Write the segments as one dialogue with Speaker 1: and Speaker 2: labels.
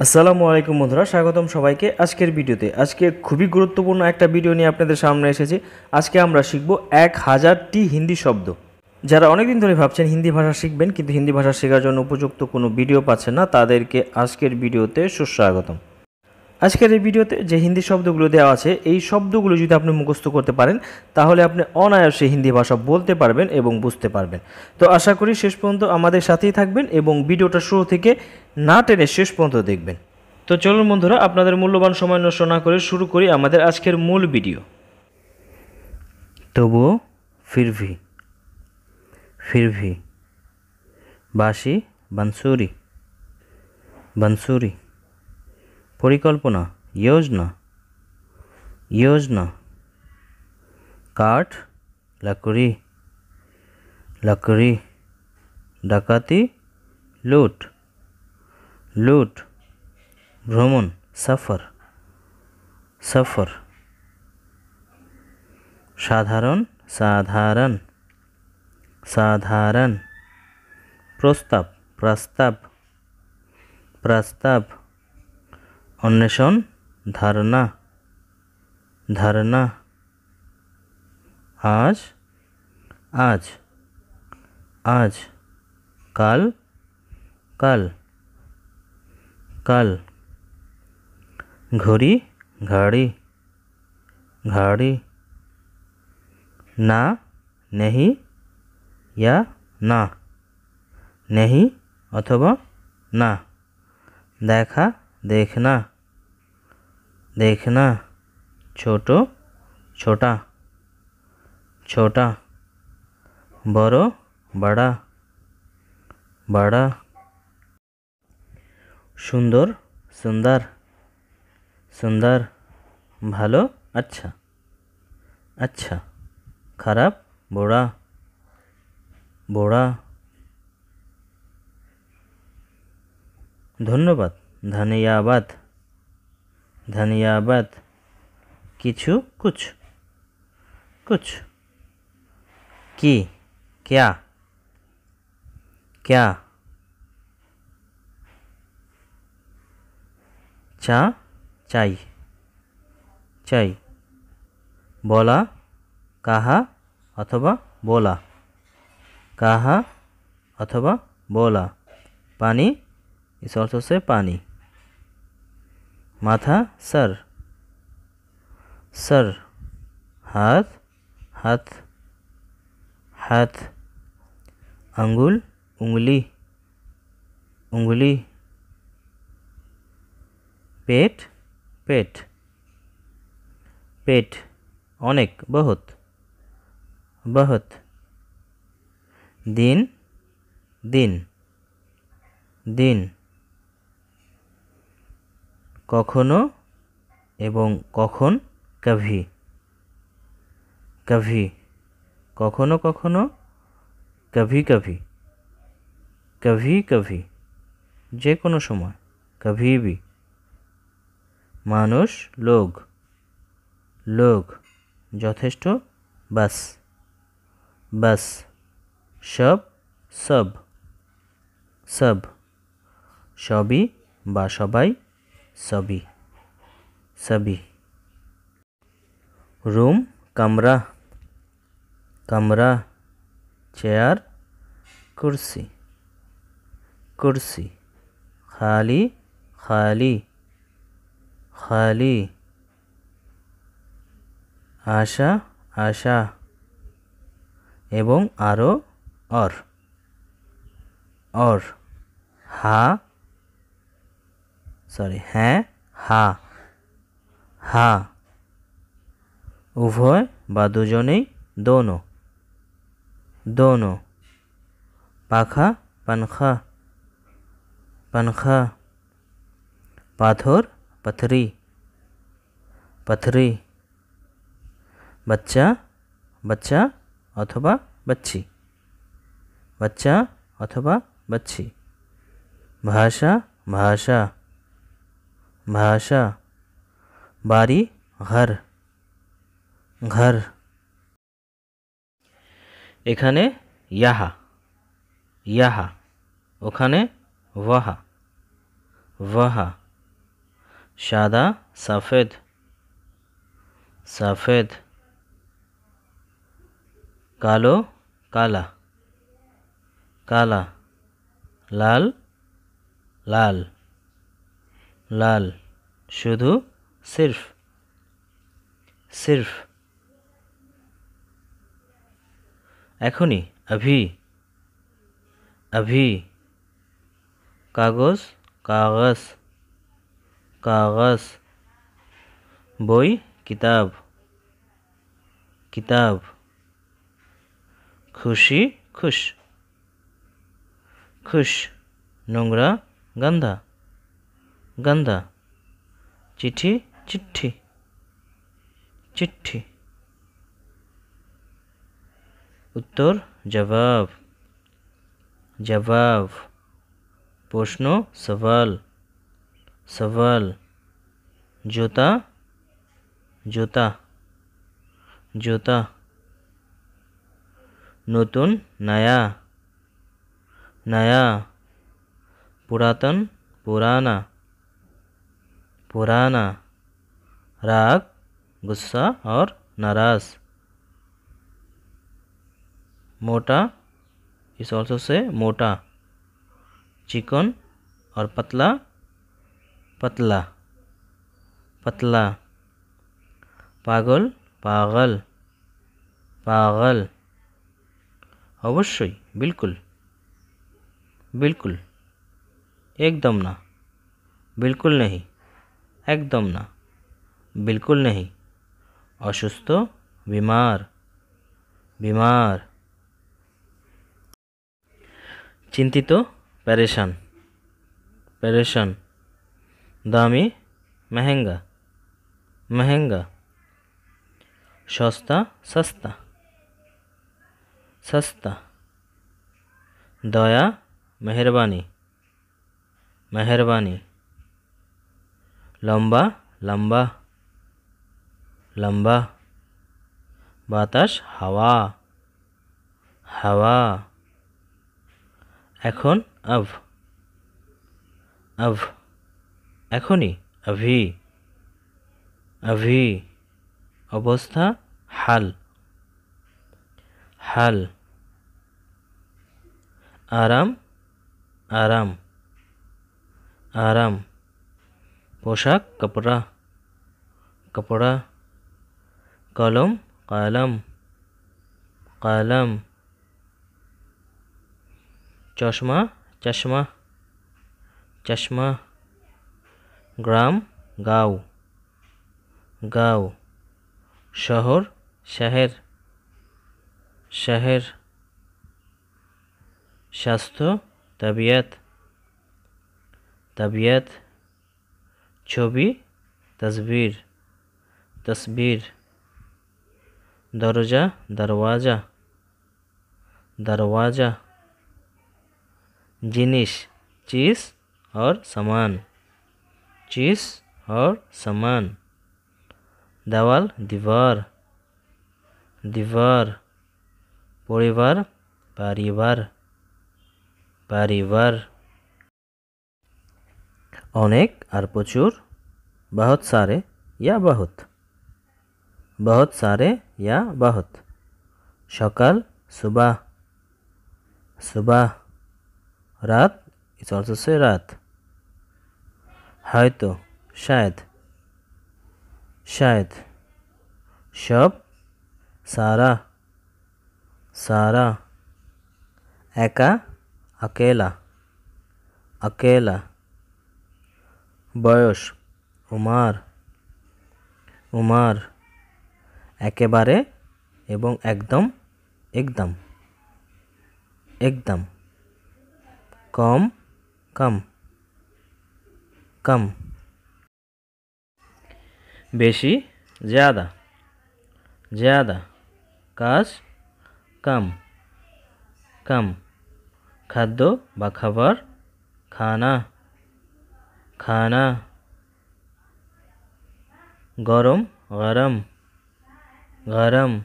Speaker 1: আসসালামু আলাইকুম বন্ধুরা, স্বাগতম সবাইকে আজকের ভিডিওতে। আজকে খুবই গুরুত্বপূর্ণ একটা ভিডিও নিয়ে আপনাদের সামনে এসেছি। আজকে আমরা শিখব 1000টি হিন্দি শব্দ। যারা অনেকদিন ধরে ভাবছেন হিন্দি ভাষা শিখবেন কিন্তু হিন্দি ভাষা শেখার জন্য উপযুক্ত কোনো ভিডিও পাচ্ছেন না, তাদেরকে আজকের ভিডিওতে সুস্বাগতম। আজকের এই ভিডিওতে যে হিন্দি শব্দগুলো দেওয়া আছে, এই শব্দগুলো যদি আপনি মুখস্থ করতে পারেন তাহলে আপনি অনায়াসে হিন্দি ভাষা বলতে পারবেন এবং বুঝতে পারবেন। তো আশা করি শেষ পর্যন্ত আমাদের সাথেই থাকবেন এবং ভিডিওটা শুরু থেকে না টেনে শেষ পর্যন্ত দেখবেন। তো চলুন বন্ধুরা, আপনাদের মূল্যবান সময় নষ্ট না করে শুরু করি আমাদের আজকের মূল ভিডিও। তবুও ফিরভি, ফিরভি। বাঁশি, বাঁশুরি, বাঁশুরি। পরিকল্পনা, योजना, योजना। काठ, लकड़ी, लकड़ी। डाकाती, लूट, लूट। भ्रमण, सफर, सफर। साधारण, साधारण, साधारण। प्रस्ताव, प्रस्ताव, प्रस्ताव। अन्वेषण, धारणा, धारणा। आज, आज, आज। काल, काल, काल। घड़ी, घड़ी, घड़ी। ना, नहीं या ना, नहीं अथवा ना। देखा, देखना, देखना। छोटो, छोटा, छोटा। बड़ो, बड़ा, बड़ा। सुंदर, सुंदर, सुंदर। भालो, अच्छा, अच्छा। खराब, बुरा, बुरा। धन्यवाद, धन्यवाद, धन्यवाद। किछु, कुछ, कुछ। की, क्या, क्या। चा, चाय, चाय। बोला, कहा अथवा बोला, कहा अथवा बोला। पानी इस ऑल्सो से पानी। माथा, सर, सर। हाथ, हाथ, हाथ। अंगुल, उंगली, उंगली। पेट, पेट, पेट। अनेक, बहुत, बहुत। दिन, दिन, दिन। কখনো এবং কখন, কভি, কভি। কখনো কখনো, কভি কভি, কভি কভি। যে কোনো সময়, কভি ভি। মানুষ, লোক, লোক। যথেষ্ট, বাস, বাস। সব, সব, সব। সবই বা সবাই, सभी, सभी। रूम, कमरा, कमरा। चेयर, कुर्सी, कुर्सी। खाली, खाली, खाली। आशा, आशा एवं आरो, और। हाँ, सॉरी, हैं, हा, हा। उभय बा दुजनेई, दोनों, दोनों। पाखा, पंखा, पंखा। पाथर, पथरी, पथरी। बच्चा, बच्चा अथवा बच्ची, बच्चा अथवा बच्ची। भाषा, भाषा, भाषा। बारी, घर, घर। এখানে ইয়াহা, ইয়াহা। ওখানে ওয়াহা, ওয়াহা। সাদা সফেদ সফেদ কালো কালা কালা লাল লাল লাল শুধু সির্ফ সির্ফ এখনি अभी अभी कागज कागज कागज বই किताब किताब खुशी खुश खुश নোংরা गंदा गंदा चिट्ठी चिट्ठी चिट्ठी उत्तर जवाब जवाब प्रश्न सवाल सवाल जूता जूता जूता नतून नया नया पुरातन पुराना पुराना राग गुस्सा और नाराज मोटा इस ऑल्सो से मोटा चिकन और पतला पतला पतला पागल पागल पागल अवश्य बिल्कुल बिल्कुल एकदम ना बिल्कुल नहीं एकदम ना बिल्कुल नहीं असुस्थ बीमार बीमार चिंतित परेशान परेशान दामी महंगा महंगा सस्ता सस्ता सस्ता दया मेहरबानी मेहरबानी लंबा लंबा लंबा बातास हवा हवा এখন अब এখনি अभी अभी अवस्था हाल हाल आराम आराम आराम पोशाक कपड़ा कपड़ा कलम कलम कलम चश्मा चश्मा चश्मा ग्राम गाँव गाँव शहर शहर शहर स्वास्थ्य तबीयत तबीयत छवि तस्वीर तस्वीर दरजा दरवाज़ा दरवाज़ा जिनिस चीज़ और सामान चीज़ और सामान दवाल दीवार दीवार परिवार परिवार परिवार अनेक और प्रचुर बहुत सारे या बहुत सारे या बहुत सकाल सुबह सुबह रात इट्स ऑल्सो से रात है तो शायद शायद सब सारा सारा एका अकेला अकेला बयस उमार उमार एकेबारे एवं एकदम एकदम एकदम कम कम कम बेशी ज़्यादा ज़्यादा काज कम कम खाद्य बा खाबार खाना खाना गरम गरम गरम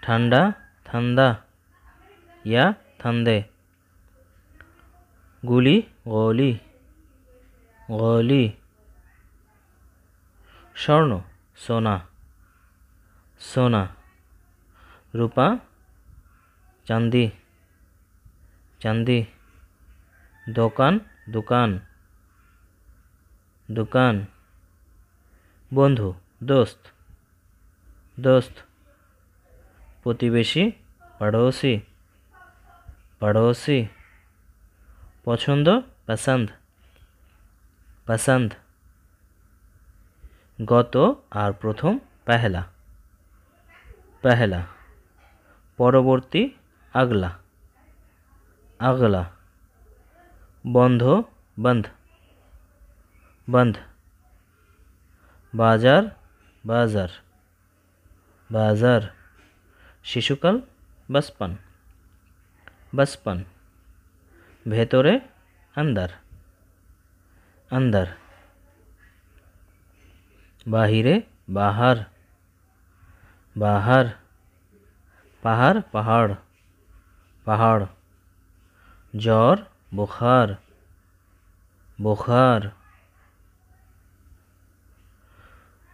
Speaker 1: ठंडा ठंडा या ठंडे गुली गोली गोली स्वर्ण सोना सोना रूपा चांदी चांदी दोकान दुकान दुकान बंधु दोस्त दोस्त प्रतिवेशी पड़ोसी पड़ोसी पछंद पसंद पसंद गत और प्रथम पहला पहला परवर्ती अगला अगला बंध बंध बंध बाजार बाजार बाजार शिशुकाल बचपन बचपन भेतरे अंदर अंदर बाहिरे बाहर बाहर पहाड़ पहाड़ पहाड़ ज्वर बुखार बुखार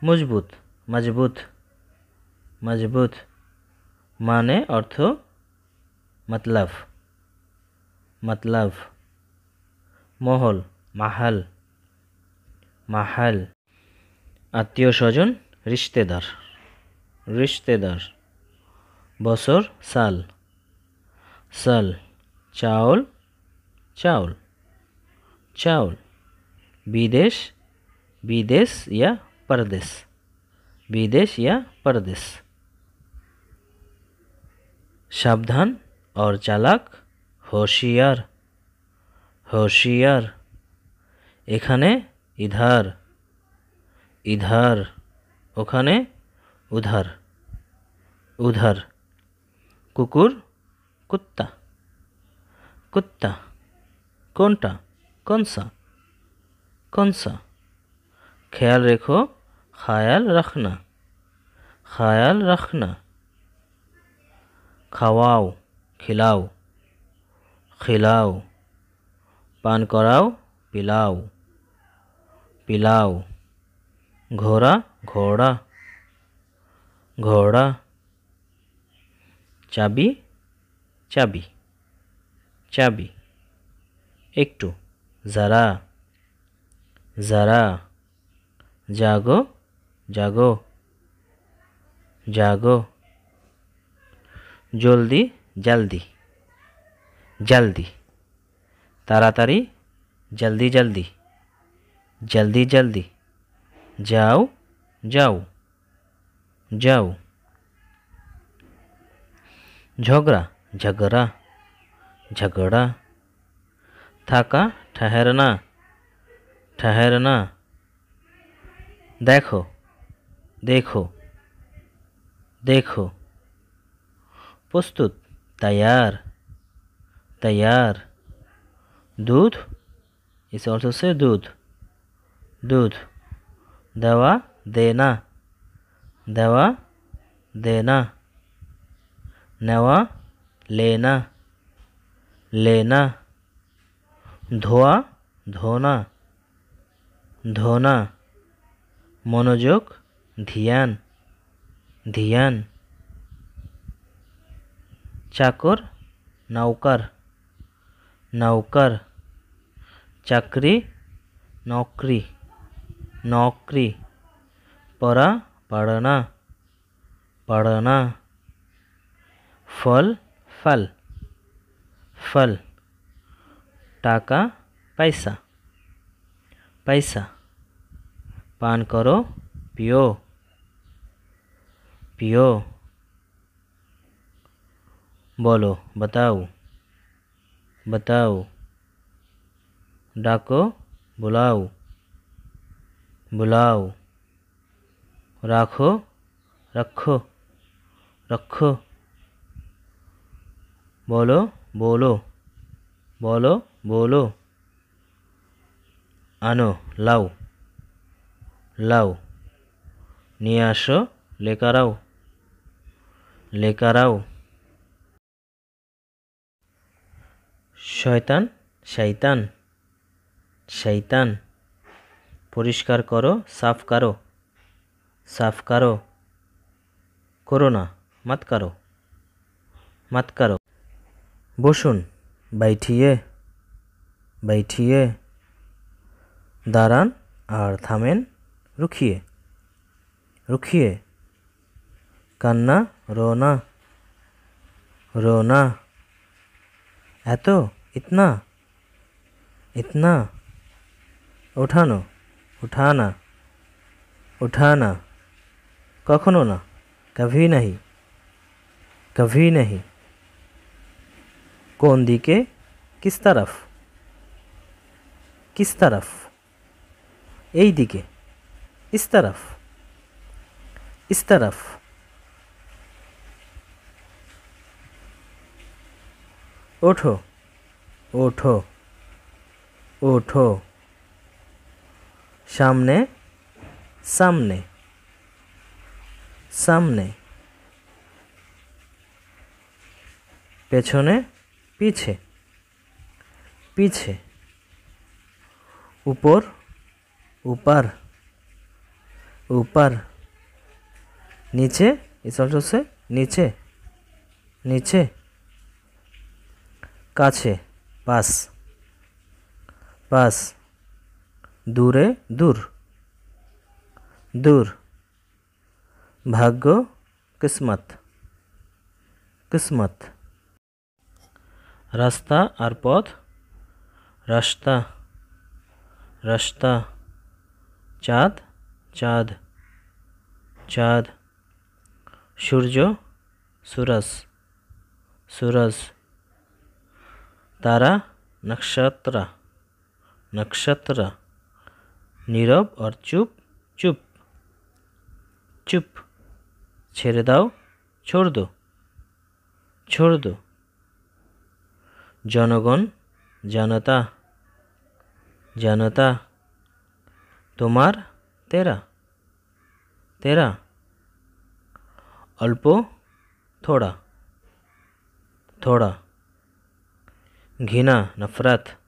Speaker 1: मजबूत मजबूत मजबूत माने अर्थ मतलब मतलब महल महल महल आत्मीय स्वजन रिश्तेदार रिश्तेदार बसर साल साल चावल चावल चावल विदेश विदेश या परदेश विदेश या परदेश सावधान और चालाक होशियार होशियार एखाने इधर इधर ओखाने उधर उधर कुकुर कुत्ता कुत्ता कोनटा कौन सा ख्याल रखो ख्याल रखना ख्याल रखना खावाओ खिलाओ खिलाओ पान कराओ पिलाओ पिलाओ घोड़ा घोड़ा घोड़ा चाबी चाबी चाबी एकटू जरा जरा जागो जागो जागो जल्दी जल्दी जल्दी ताड़ाताड़ी जल्दी जल्दी जल्दी जल्दी जाओ जाओ जाओ झगड़ा झगड़ा झगड़ा थाका ठहरना ठहरना देखो देखो देखो प्रस्तुत तैयार तैयार दूध इस ऑल्सो से दूध दूध दवा देना दवा देना नवा लेना लेना धोआ धोना धोना मनोयोग ध्यान ध्यान चाकर नौकर नौकर चाकरी नौकरी नौकरी पढ़ा पढ़ना पढ़ना फल फल फल टाका पैसा पैसा पान करो पियो पियो बोलो बताओ बताओ डाको बुलाओ बुलाओ राखो रखो रखो बोलो बोलो बोलो बोलो आनो लाओ लाओ निये आसो लेकर आओ लेकर आओ शैतान शैतान शैतान परिष्कार करो साफ करो साफ करो, करो ना, मत करो, मत करो। बसुन, बैठिए, बैठिए। दारान और थामेन, रुकिए, रुकिए। कान्ना, रोना, रोना। एतो, इतना, इतना। उठानो, उठाना, उठाना। कखनो ना, कभी नहीं, कभी नहीं। कौन दिके, किस तरफ, किस तरफ। এই দিকে, इस तरफ, इस तरफ। ओठो, ओठो, ओठो। सामने, सामने, सामने। पेछने, पीछे, पीछे। ऊपर, ऊपर, ऊपर। नीचे, इस ऑल्सो से नीचे, नीचे। काछे, पास, पास। दूरे, दूर, दूर। भाग्य, किस्मत, किस्मत। रास्ता और पथ, रास्ता, रास्ता। चाँद, चाँद, चाँद। सूर्य, सूरज, सूरज। तारा, नक्षत्र, नक्षत्र। नीरव और चुप, चुप, चुप। छेड़े दाओ, छोड़ दो, छोड़ दो। जनगण, जनता, जनता। तुम्हार, तेरा, तेरा। अल्पो, थोड़ा, थोड़ा। घृणा, नफरत,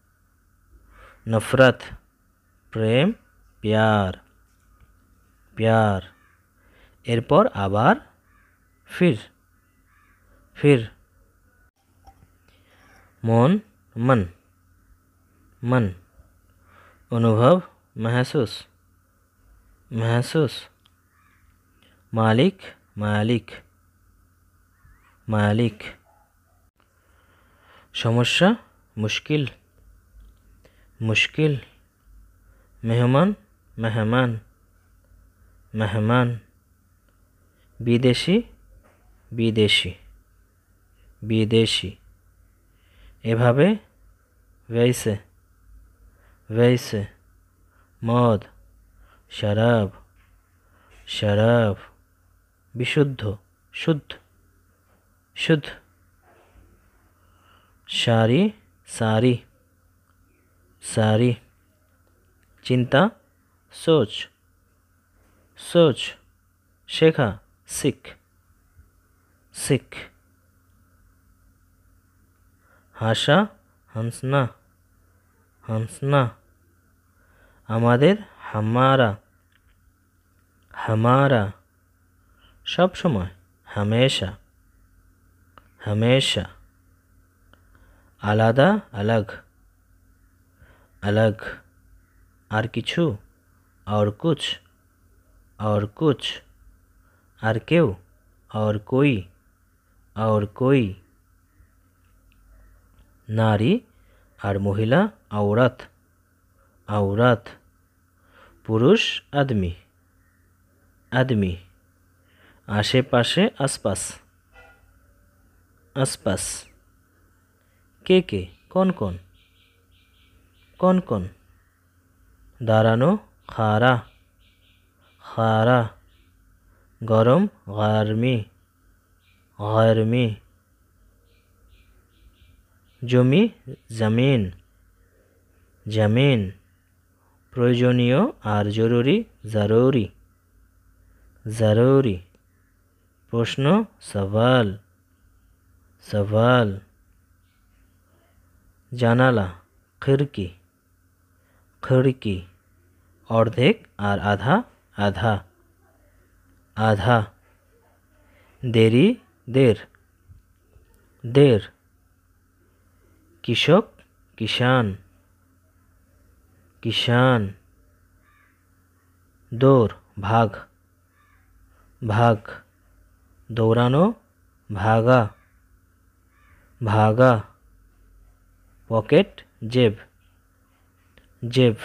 Speaker 1: नफरत। प्रेम, प्यार, प्यार। एरपर आबार, फिर, फिर। मन, मन, मन। अनुभव, महसूस, महसूस। मालिक, मालिक, मालिक। समस्या, मुश्किल, मुश्किल। मेहमान, मेहमान, मेहमान। विदेशी, विदेशी, विदेशी। एभावे, वैसे, वैसे। मद, शराब, शराब। विशुद्ध, शुद्ध, शुद्ध। सारी, सारी, सारी। चिंता, सोच, सोच। शेखा, सिख, सिख। हाशा, हंसना, हंसना। आमादेर, हमारा, हमारा। सब समय, हमेशा, हमेशा। आलादा, अलग, अलग। आर किछु, और कुछ, और कुछ। आर केउ, और कोई, और कोई। नारी और महिला, औरत, औरत। पुरुष, आदमी, आदमी। आशे पाशे, आसपास, आसपास। के, कौन कौन, कौन कौन। दारानो, खारा, खारा। गरम, गर्मी, गर्मी। जमी, जमीन, जमीन। प्रयोजनीय और जरूरी, जरूरी, जरूरी। प्रश्न, सवाल, सवाल। জানালা, खिड़की, खिड़की। अर्धेक और आधा, आधा, आधा देरी देर देर कृषक किसान किसान दौड़ भाग भाग दौड़ानो भागा भागा पकेट जेब जेब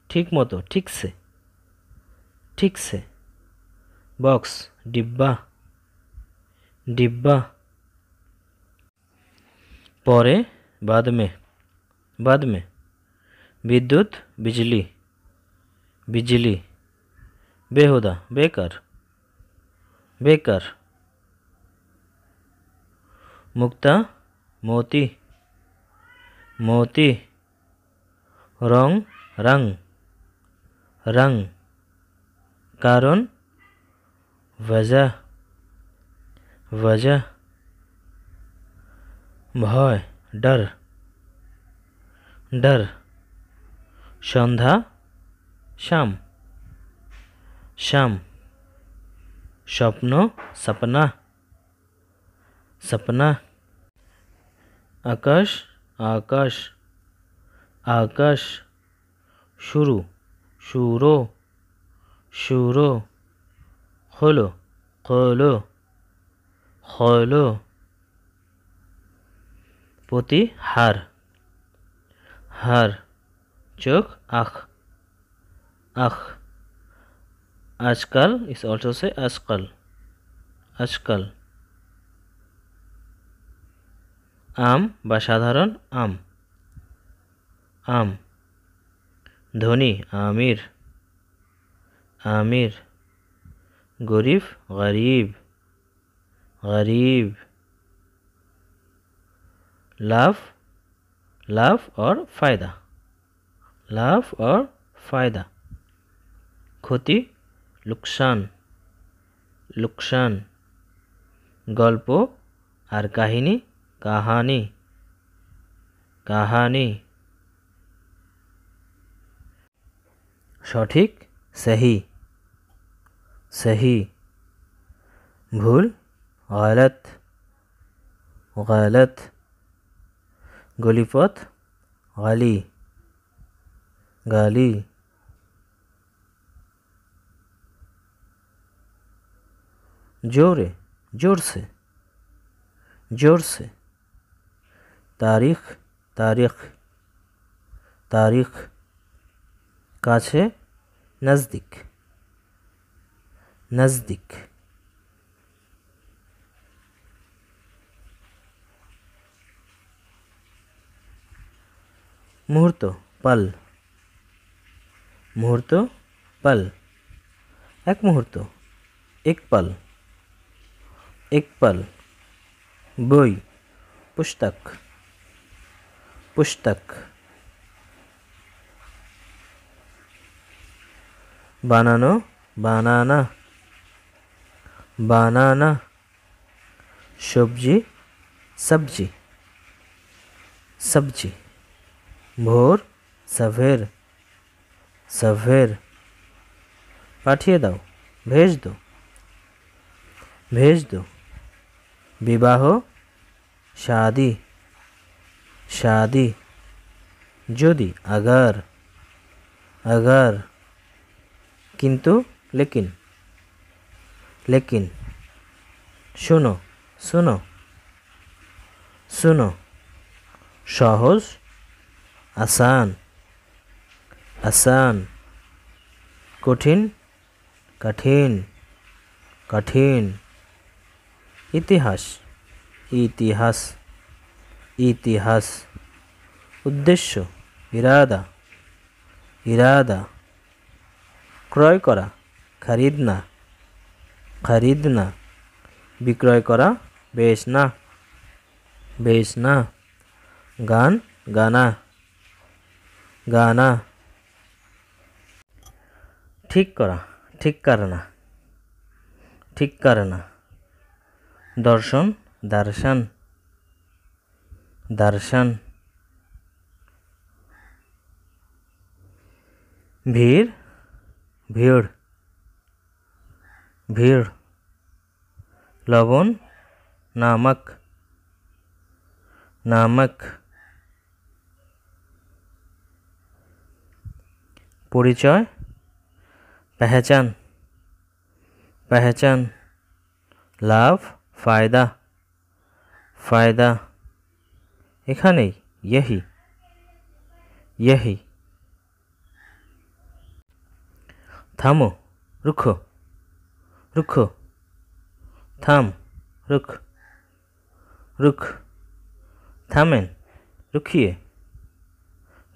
Speaker 1: ठीक मतो ठीक से बॉक्स डिब्बा डिब्बा परे बाद में विद्युत बिजली बिजली बेहुदा बेकार बेकार मुक्ता मोती मोती रंग रंग रंग कारण वजह वजह भय डर डर सन्ध्या शाम शाम स्वप्न सपना सपना आकाश आकाश आकाश शुरू शुरो शुरो खोलो खोलो खोलो पोती हार हार चोख आँख आँख आजकल इज ऑल्सो से आजकल आजकल आम बा साधारण आम आम धनी आमिर आमिर गरीब गरीब गरीब लाभ लाभ और फायदा लाभ और फायदा क्षति लुकसान लुकसान गल्प और काहिनी कहानी कहानी सठीक सही सही भूल गलत गलत गलीपथ गली गाली जोरे जोर से तारीख तारीख तारीख काछे नज़दीक नज़दीक मुहूर्त पल मुहूर्त पल एक मुहूर्त एक पल बोई पुस्तक पुस्तक बानानो बानाना बानाना सब्जी सब्जी सब्जी भोर सवेर सवेर पाठिए दाओ भेज दो विवाह शादी शादी यदि अगर अगर किन्तु लेकिन लेकिन सुनो सुनो सुनो सहज आसान आसान कठिन कठिन कठिन इतिहास इतिहास इतिहास उद्देश्य इरादा इरादा क्रय करा खरीदना खरीदना विक्रय करा बेचना बेचना गान गाना गाना ठीक करा ठीक करना ठीक करना दर्शन दर्शन दर्शन भीड़ भीड़ भीड़, लवण, नामक, नामक, परिचय, पहचान, पहचान, लाभ, फायदा, फायदा, एखानेई, यही, यही, थामो, रुको, रुको, थाम, रुक, रुक, थामेन, रुकिए,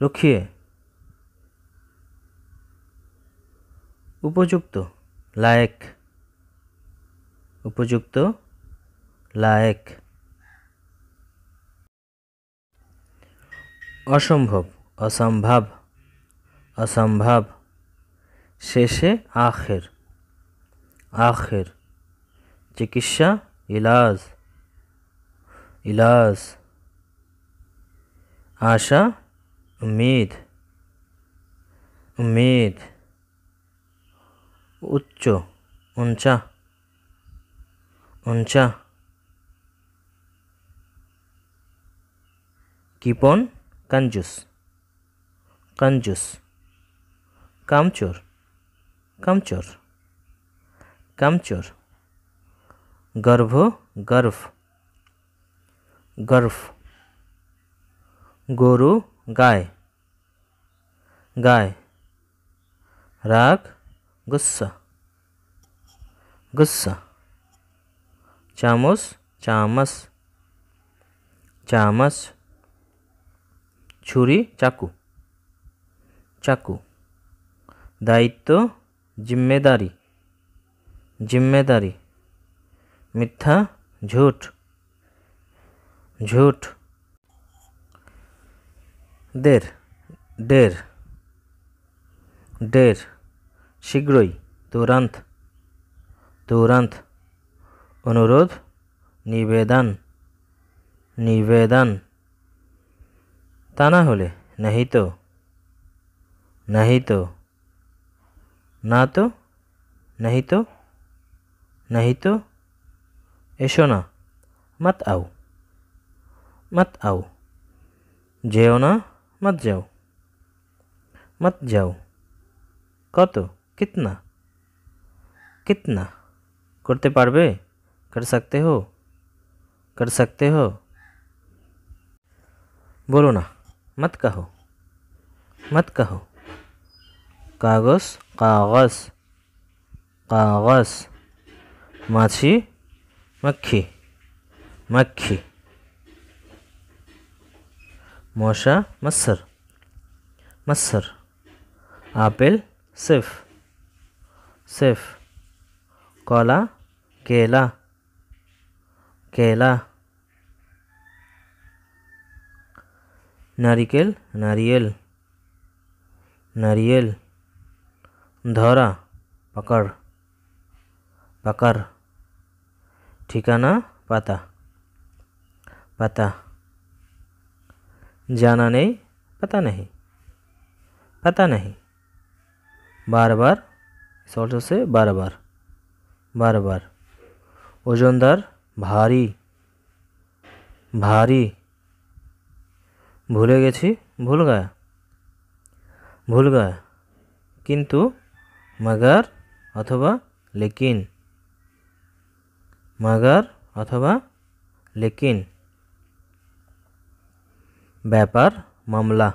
Speaker 1: रुकिए, उपयुक्त, लायक, उपयुक्त, लायक, असम्भव, असम्भव, असम्भव, शेषे, आखिर, आखिर, चिकित्सा, इलाज, इलाज, आशा, उम्मीद, उम्मीद, उच्च, ऊंचा, ऊंचा, किपन, कंजूस, कंजूस, कामचोर, कामचोर, कामचोर, गर्भ, गर्भ, गर्भ, गोरु, गाय, गाय, राग, गुस्सा, गुस्सा, चामच, चामच, चामच, छुरी, चाकू, चाकू, दायित्व, जिम्मेदारी, जिम्मेदारी, मिथ्या, झूठ, झूठ, देर, देर, देर, शीघ्रई, तुरंत, तुरंत, अनुरोध, निवेदन, निवेदन, ता ना होले, नहीं तो, नहीं तो, ना तो, नहीं तो, नहीं तो, एसो ना, मत आओ, मत आओ, जेओ ना, मत जाओ, मत जाओ, कतो, कितना, कितना, करते पारबे, कर सकते हो, कर सकते हो, बोलो ना, मत कहो, मत कहो, कागज, कागज, कागज, माछी, मक्खी, मक्खी, मौशा, मच्छर, मच्छर, आपेल, सेफ, सेफ, कला, केला, केला, नारिकेल, नारियल, नारियल, धरा, पकड़, पकड़, ठिकाना, पता, पता, जाना नहीं, पता नहीं, पता नहीं, बार बार, सोचो से बार बार, बार बार, ओजनदार, भारी, भारी, भूले गेছি, भूल गया, भूल गया, किंतु, मगर, अथवा, लेकिन, मगर, अथवा, लेकिन, व्यापार, मामला,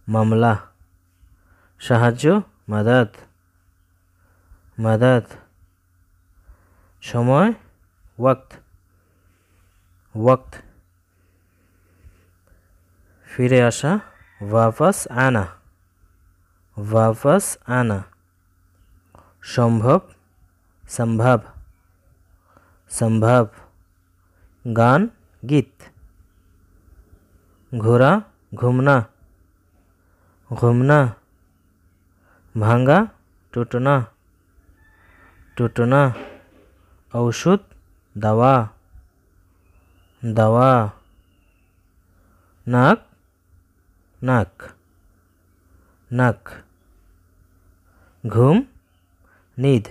Speaker 1: मामला, साहाज्य, मदद, मदद, समय, वक्त, वक्त, फिरे आशा, वापस आना, वापस आना, संभव, संभव, संभव, गान, गीत, घोड़ा, घूमना, घूमना, भांगा, टूटना, टूटना, औषध, दवा, दवा, नाक, नाक, नाक, घूम, नींद,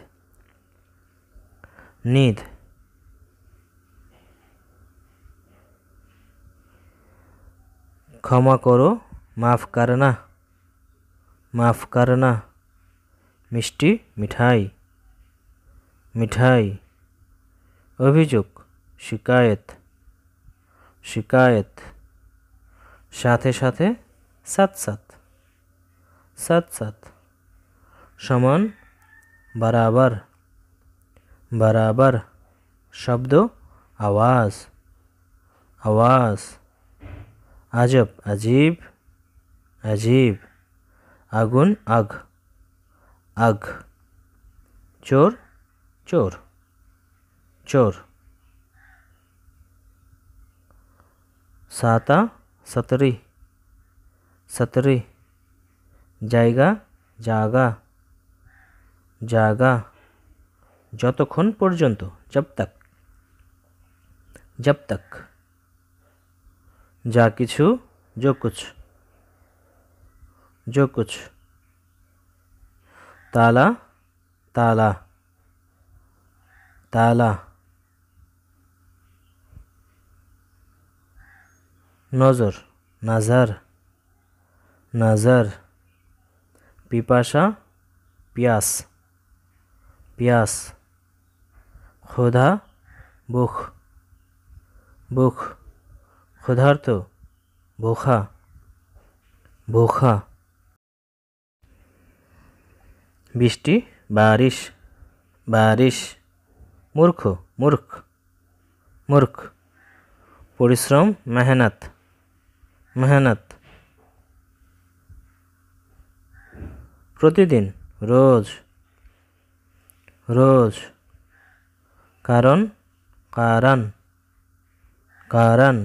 Speaker 1: नींद। क्षमा करो, माफ़ करना, माफ़ करना। मिष्टि, मिठाई, मिठाई। अभियोग, शिकायत, शिकायत। साथे साथे, साथ साथ, साथ साथ। समान, बराबर, बराबर। शब्द, आवाज़, आवाज़। अजब, अजीब, अजीब। आगुन, आग, आग। चोर, चोर, चोर। साता, सतरी, सतरी। जायगा, जागा, जागा। যতক্ষণ পর্যন্ত, जब तक, जब तक। যা কিছু, जो कुछ, जो कुछ। ताला, ताला, ताला। नजर, नजर, नजर। पिपासा, प्यास, प्यास। क्षुधा, भूख, भूख। क्षुधार्त, भूखा, भूखा। বৃষ্টি, बारिश, बारिश। मूर्ख, मूर्ख, मूर्ख। परिश्रम, मेहनत, मेहनत। प्रतिदिन, रोज, रोज। कारण, कारण, कारण।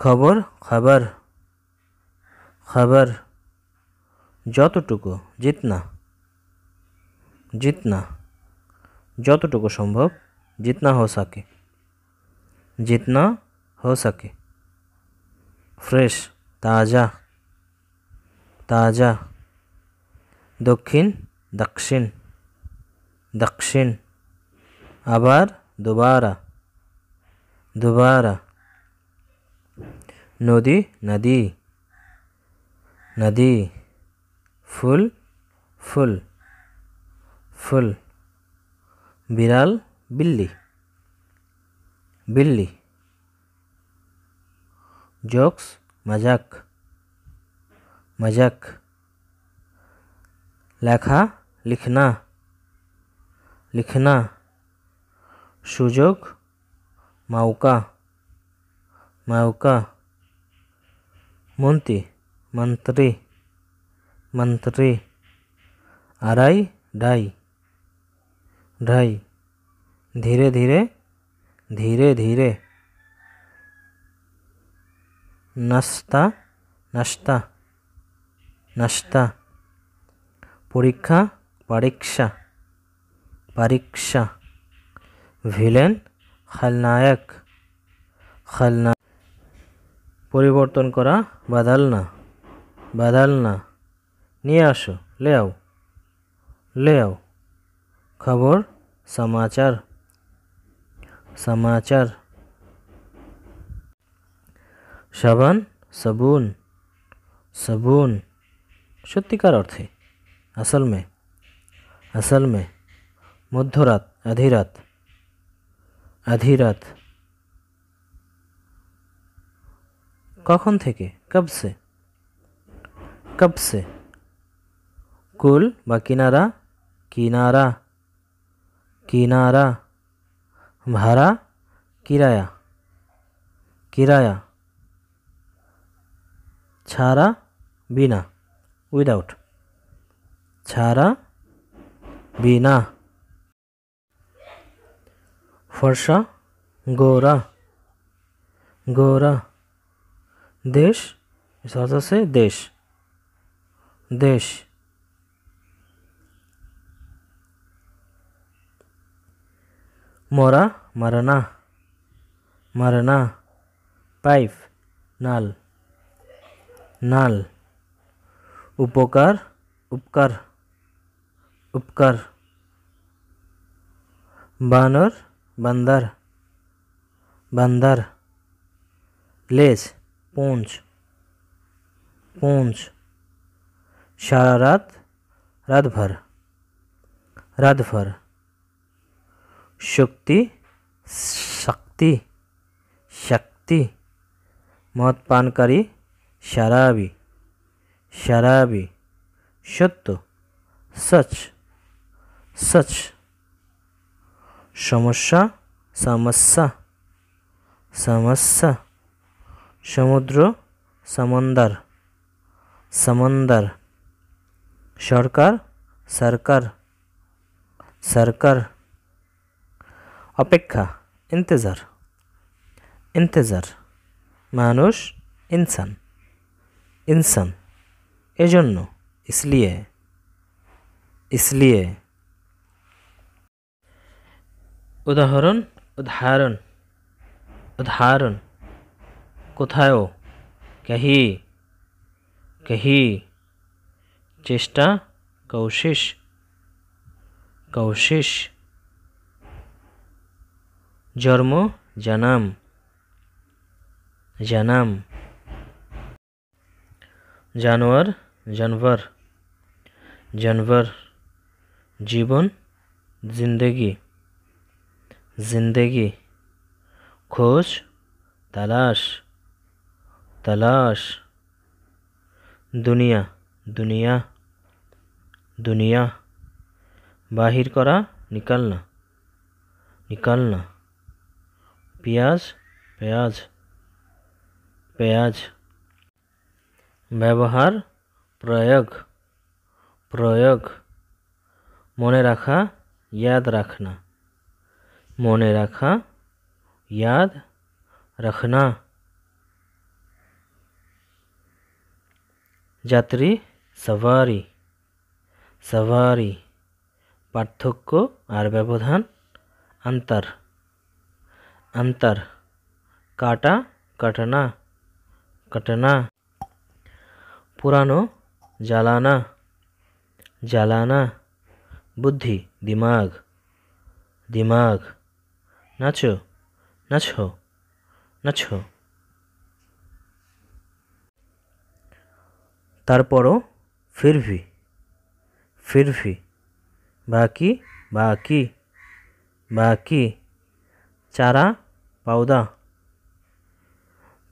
Speaker 1: खबर, खबर, खबर। যতটুকু, जितना, जितना। যতটুকু সম্ভব, जितना हो सके, जितना हो सके। फ्रेश, ताज़ा, ताज़ा। दक्षिण, दक्षिण, दक्षिण। आबार, दोबारा, दोबारा। नदी, नदी, नदी। फूल, फूल, फूल। बिराल, बिल्ली, बिल्ली। जोक्स, मजाक, मजाक। लेखा, लिखना, लिखना। सुजोग, मौका, मौका। मंत्री, मंत्री, मंत्री। आड़ाई, ढाई, ढाई। धीरे धीरे, धीरे धीरे। नाश्ता, नाश्ता, नाश्ता। परीक्षा, परीक्षा, परीक्षा। ভিলেন, खलनायक, खलनायक। পরিবর্তন করা, बदलना, बदलना। নিয়ে আসো, ले आओ, ले आओ। खबर, समाचार, समाचार। साबान, साबुन, साबुन। সত্যিকার অর্থে, असल में, असल में। মধ্যরাত, आधी रात, आधी रात। कখন থেকে, कब से, कब से। कुल বা কিনারা, কিনারা, কিনারা। ভাড়া, কিরায়া, কিরায়া। ছাড়া, বিনা, উইদাউট, ছাড়া, বিনা। फर्शा, गोरा, गोरा। देश, इस अर्थ से देश, देश। मोरा, मरना, मरना। पाइप, नाल, नाल। उपकार, उपकार उपकार बानर बंदर बंदर लेज पूंछ पूंछ सारा रात रात भर रात भर शक्ति शक्ति शक्ति मद पानकारी शराबी शराबी सत्य सच सच समस्या समस्या समस्या समुद्र समंदर समंदर सरकार सरकार सरकार अपेक्षा इंतजार इंतजार मानुष इंसान इंसान एजन्नो इसलिए इसलिए उदाहरण उदाहरण उदाहरण कोथायो कहीं कहीं चेष्टा कोशिश कोशिश जन्म जन्म जन्म जानवर जानवर जानवर जीवन जिंदगी जिंदगी खोज तलाश तलाश दुनिया दुनिया दुनिया बाहिर करा निकालना निकालना प्याज प्याज प्याज व्यवहार प्रयोग प्रयोग मने रखा याद रखना मने रखा याद रखना यात्री सवारी सवारी पार्थक्य और व्यवधान अंतर अंतर काटा कटना कटना पुरानो जलाना जलाना बुद्धि दिमाग दिमाग नाचो नाचो नाचो तारपरो फिर भी बाकी बाकी बाकी चारा पौधा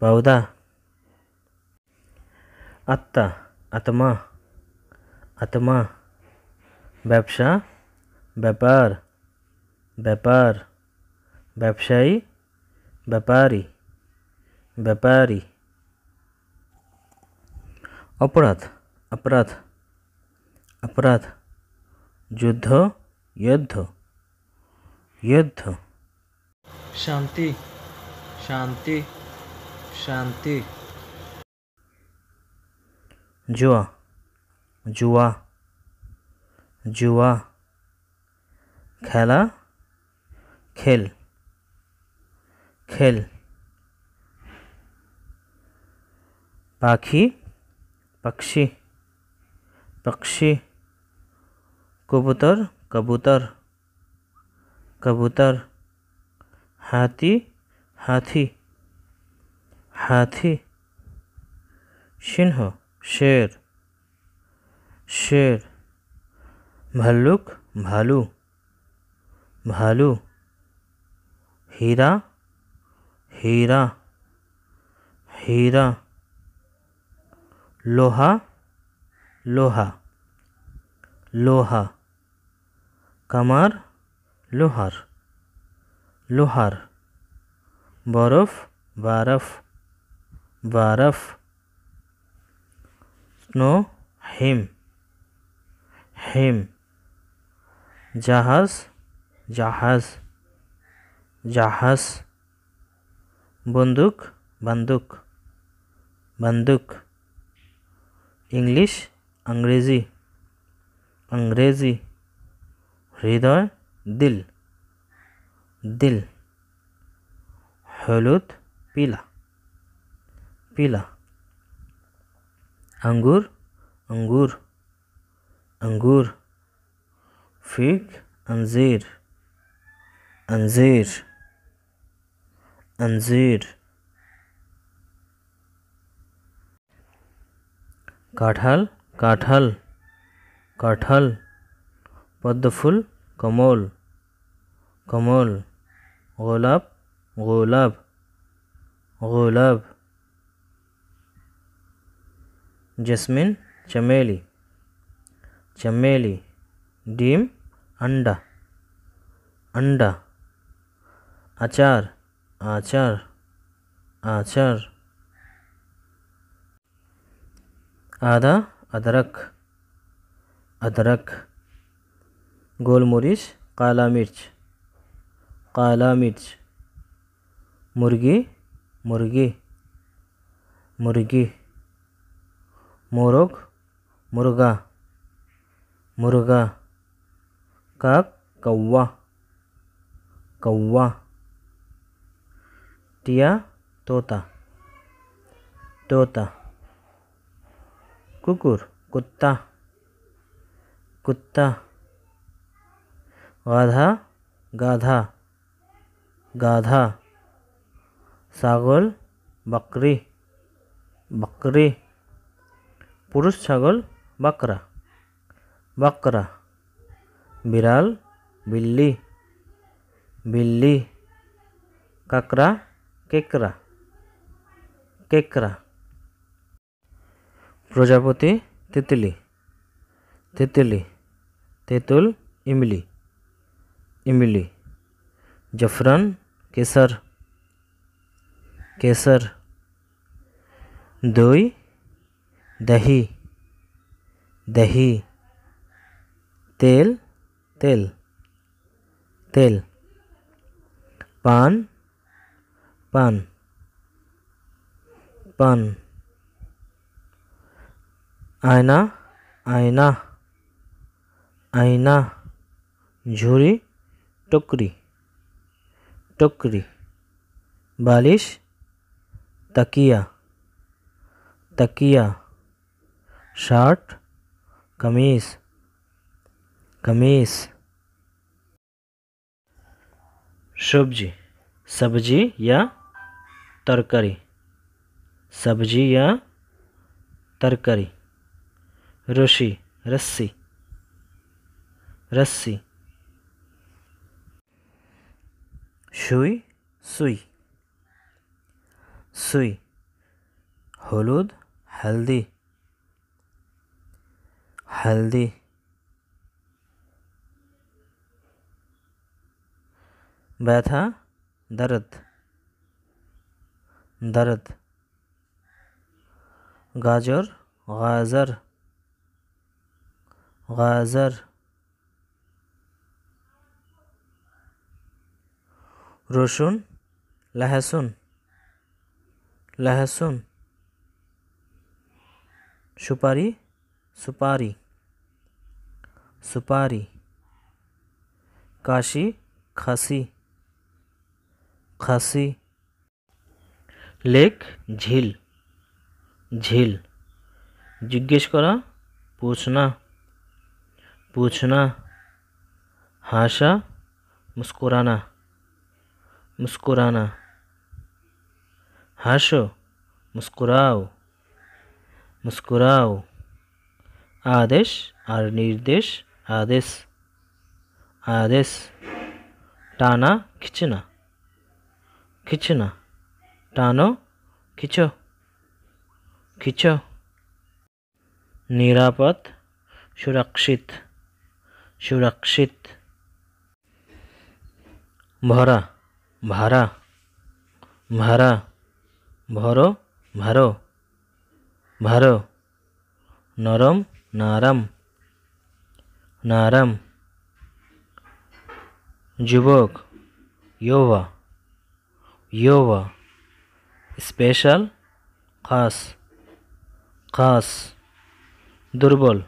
Speaker 1: पौधा आत्मा आत्मा आत्मा व्यवसा व्यापार व्यापार व्यवसायी व्यापारी व्यापारी अपराध अपराध अपराध युद्ध युद्ध युद्ध शांति शांति शांति जुआ जुआ जुआ खेला खेल खेल पाखी पक्षी पक्षी कबूतर कबूतर कबूतर हाथी हाथी हाथी सिंह शेर शेर भालुक भालू भालू हीरा हीरा हीरा लोहा लोहा लोहा कमार लोहार लोहार बर्फ बर्फ बर्फ स्नो हिम हिम जहाज जहाज जहाज बंदूक बंदूक बंदूक इंग्लिश अंग्रेजी अंग्रेजी हृदय दिल दिल हलुद पीला पीला अंगूर अंगूर अंगूर। फिग अंजीर अंजीर अंजीर। काठल काठल काठल। पद्मफूल कमल कमल। गुलाब गुलाब गुलाब। जैस्मिन चमेली चमेली। डीम अंडा अंडा। अचार आचार आचार। आदा अदरक अदरक। गोलमरीच काला मिर्च काला मिर्च। मुर्गी मुर्गी मुर्गी। मोरग मुर्गा मुर्गा। काक कौवा कौवा। टिया तोता तोता। कुकुर कुत्ता कुत्ता। गाधा गाधा गाधा। ছাগল बकरी बकरी। पुरुष ছাগল बकरा बकरा। बिराल बिल्ली बिल्ली। काकरा केकरा केकरा। प्रजापति तितली तितली। तेतुल इमली इमली। जफरान केसर केसर। दही दही दही। तेल तेल तेल। पान पान पान। आयना आयना आयना। झुरी टोकरी टोकरी। बालिश तकिया तकिया। शर्ट कमीज कमीज। सब्जी सब्जी या तरकारी सब्जी या तरकारी। रस्सी रस्सी रस्सी। सुई सुई सुई। हलुद हल्दी हल्दी। व्यथा दर्द दर्द। गाजर गाजर गाजर। रसुन लहसुन लहसुन। सुपारी सुपारी सुपारी। काशी खासी खासी। लेक झील झील। जिज्ञेस करा पूछना पूछना। हाशा मुस्कुराना मुस्कुराना। हाशो मुस्कुराओ मुस्कुराओ। आदेश और निर्देश आदेश आदेश। टाना खींचना खींचना। टानो खींचो खींचो। निरापद सुरक्षित सुरक्षित। भरा भरा भरा। भरो भरो भरो। नरम नारम नारम। युवक युवा युवा। स्पेशल खास खास। दुर्बल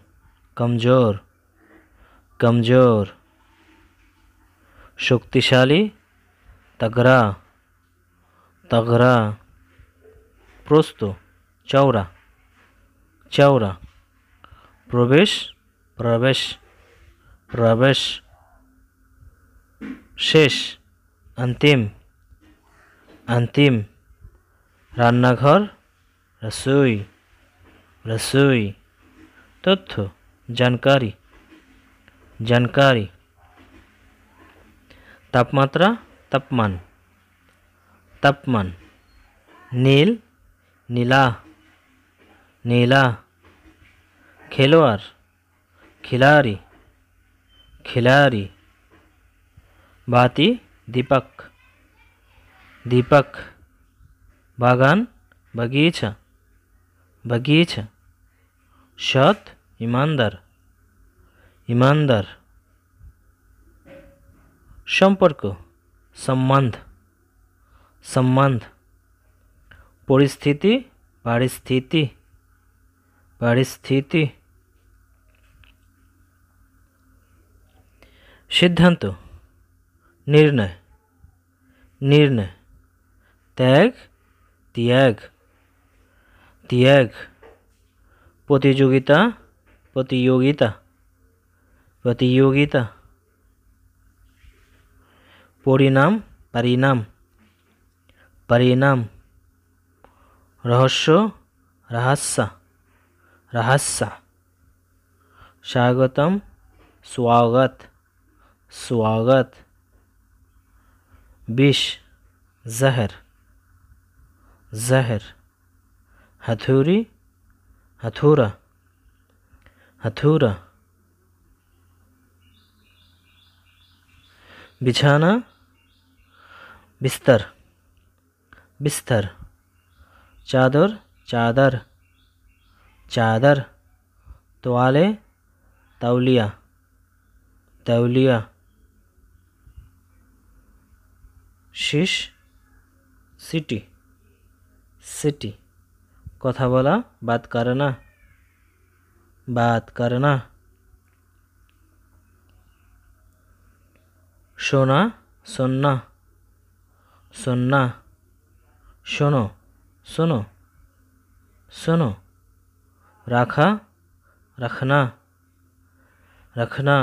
Speaker 1: कमजोर कमजोर। शक्तिशाली तगड़ा तगड़ा। प्रस्त चौड़ा चौड़ा। प्रवेश प्रवेश प्रवेश शेष अंतिम अंतिम रान्नाघर रसोई रसोई तथ्य जानकारी जानकारी तापमात्रा तापमान तापमान नील नीला नीला खिलवाड़ खिलाड़ी खिलाड़ी बाती दीपक दीपक बागान बगीचा बगीचा शत ईमानदार ईमानदार संपर्क संबंध संबंध परिस्थिति परिस्थिति परिस्थिति सिद्धांत निर्णय निर्णय त्याग त्याग त्याग प्रतियोगिता प्रतियोगिता प्रतियोगिता परिणाम परिणाम परिणाम रहस्य रहस्य रहस्य स्वागतम स्वागत स्वागत विष जहर जहर हथौड़ी हथौड़ा हथौड़ा बिछाना बिस्तर बिस्तर चादर चादर चादर तौले तौलिया तौलिया शीश सिटी सिटी कथा बोला बात करना बात करना सोना सुनना सुनना सुनो सुनो सुनो रखा रखना रखना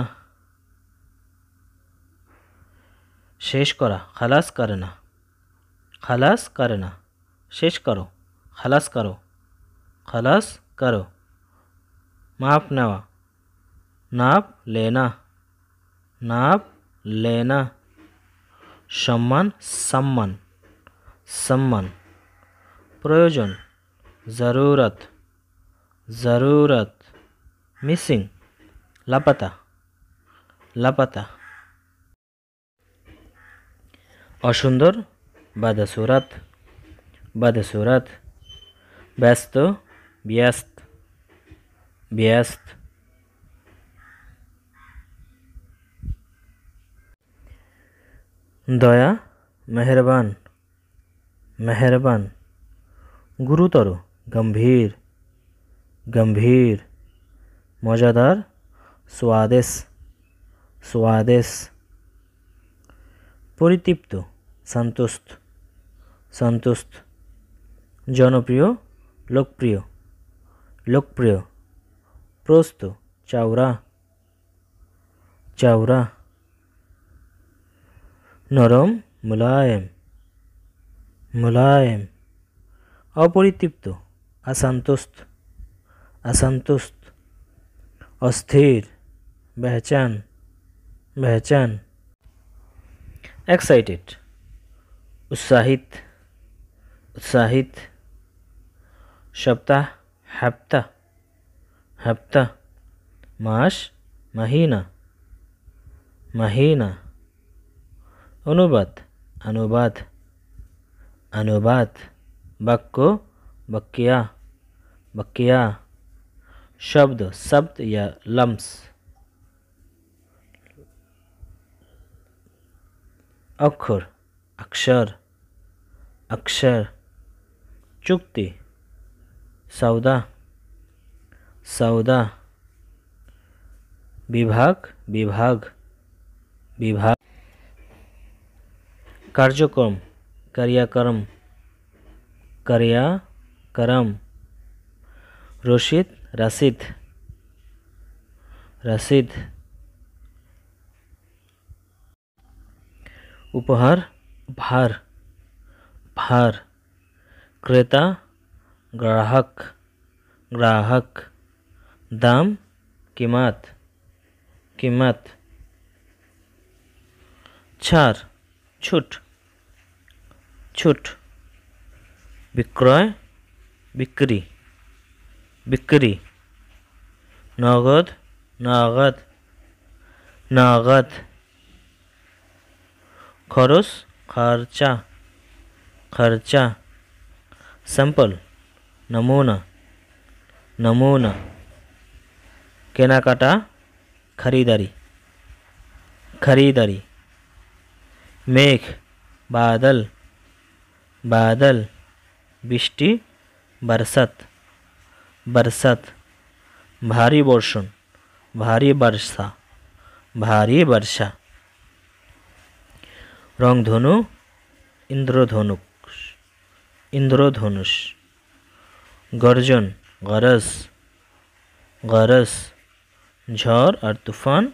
Speaker 1: शेष करा खलास करना खलास करना शेष करो खलास करो खलास करो माप नेवा नाप लेना नाप लेना सम्मान सम्मान सम्मान प्रयोजन ज़रूरत ज़रूरत मिसिंग लापता लापता असुंदर बदसूरत बदसूरत व्यस्त व्यस्त व्यस्त दया मेहरबान मेहरबान गुरुतर गंभीर गंभीर मज़ेदार स्वादिष्ट स्वादिष्ट परितृप्त संतुष्ट संतुष्ट जनप्रिय लोकप्रिय लोकप्रिय प्रस्त चौड़ा चौड़ा नरम मुलायम मुलायम अपरितृप्त असंतुष्ट असंतुष्ट अस्थिर बेचैन बेचैन एक्साइटेड उत्साहित उत्साहित सप्ताह हफ्ता हफ्ता मास महीना महीना अनुवाद अनुवाद अनुवाद वाक्य वाक्या वाक्या शब्द शब्द या लम्स अक्षर अक्षर अक्षर चुक्ति सौदा सौदा विभाग विभाग विभाग कार्यक्रम क्रियाक्रम क्रियाक्रम रसीद रसीद रसीद। उपहार भार भार। क्रेता ग्राहक ग्राहक। दाम कीमत कीमत। छाड़ छूट छूट। विक्रय बिक्री बिक्री। नगद नगद नगद। खरच खर्चा खर्चा। सैंपल नमूना नमूना। केनाकाटा खरीदारी खरीदारी। मेघ बादल बादल। बृष्टि बरसात बरसात। भारी बर्षण भारी वर्षा भारी वर्षा। रंगधनु इंद्रधनुष इंद्रधनुष। गर्जन गरज गरज। झड़ और तूफान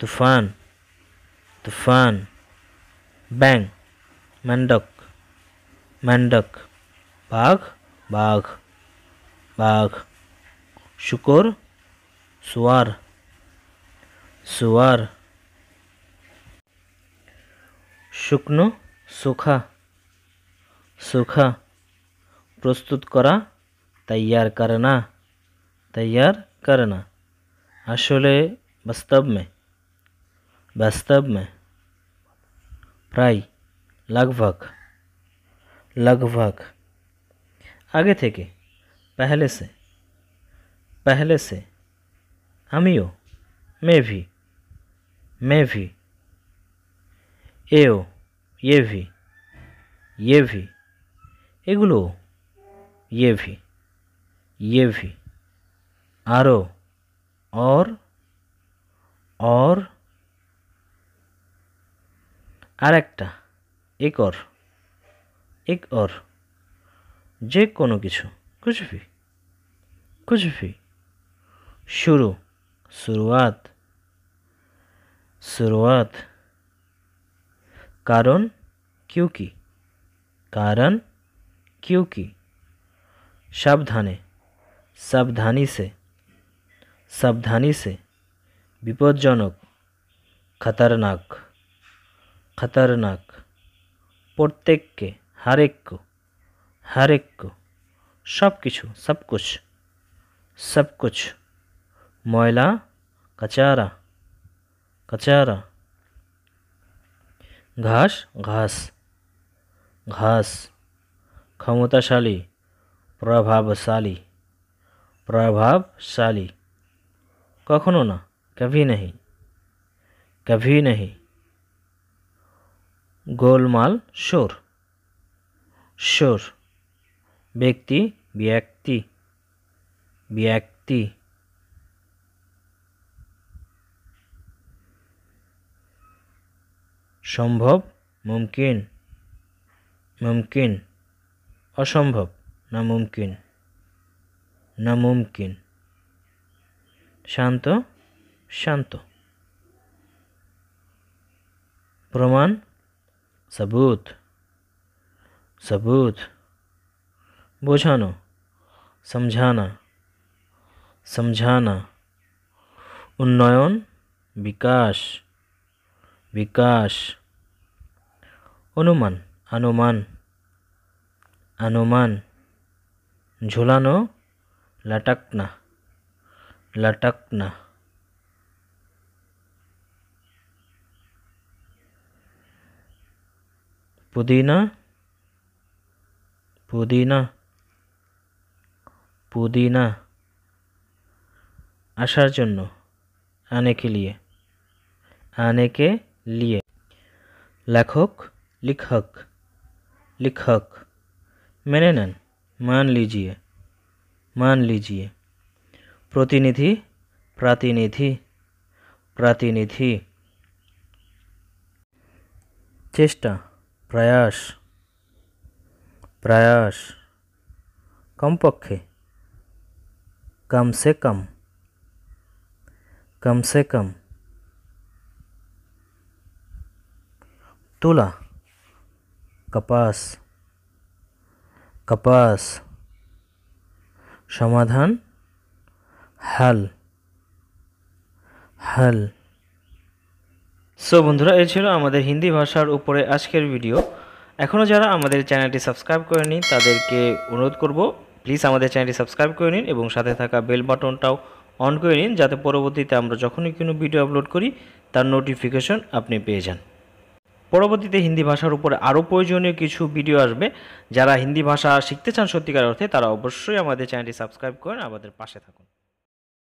Speaker 1: तूफान तूफान। बैंग मेंढक मेंढक। बाघ बाघ बाघ। शुकर सुवार सुवार। शुकनो सूखा सूखा। प्रस्तुत करा तैयार करना तैयार करना। आशले वास्तव में। प्राय लगभग लगभग। आगे थे पहले से। आमियो मैं भी। एओ ये भी। एगुलो ये भी। आरो और आरेकटा एक और। जे कोनो किछु कुछ भी। शुरू शुरुआत शुरुआत। कारण क्योंकि। सावधानी से। विपज्जनक खतरनाक प्रत्येक के हर एक को। सब कुछ। मैला कचारा घास क्षमताशाली प्रभावशाली कखनो ना कभी नहीं। गोलमाल शोर व्यक्ति संभव मुमकिन असंभव नामुमकिन। शांत प्रमाण सबूत बोझानो समझाना। उन्नयन विकास। अनुमान झुलानो लटकना पुदीना आसार जन्य आने के लिए। लेखक लिखक। मेने नेन मान लीजिए। प्रतिनिधि। चेष्टा प्रयास। कम पक्षे कम से कम से कम, तुला, कपास, कपास, समाधान, हल, हल। সো বন্ধুরা, এই ছিল আমাদের হিন্দি ভাষার উপরে আজকের ভিডিও। এখনও যারা আমাদের চ্যানেলটি সাবস্ক্রাইব করেনি তাদেরকে অনুরোধ করব, প্লিজ আমাদের চ্যানেলটি সাবস্ক্রাইব করে নিন এবং সাথে থাকা বেল বাটনটাও অন করে নিন, যাতে পরবর্তীতে আমরা যখনই কোনো ভিডিও আপলোড করি তার নোটিফিকেশন আপনি পেয়ে যান। পরবর্তীতে হিন্দি ভাষার উপরে আরও প্রয়োজনীয় কিছু ভিডিও আসবে। যারা হিন্দি ভাষা শিখতে চান সত্যিকার অর্থে, তারা অবশ্যই আমাদের চ্যানেলটি সাবস্ক্রাইব করেন, আমাদের পাশে থাকুন।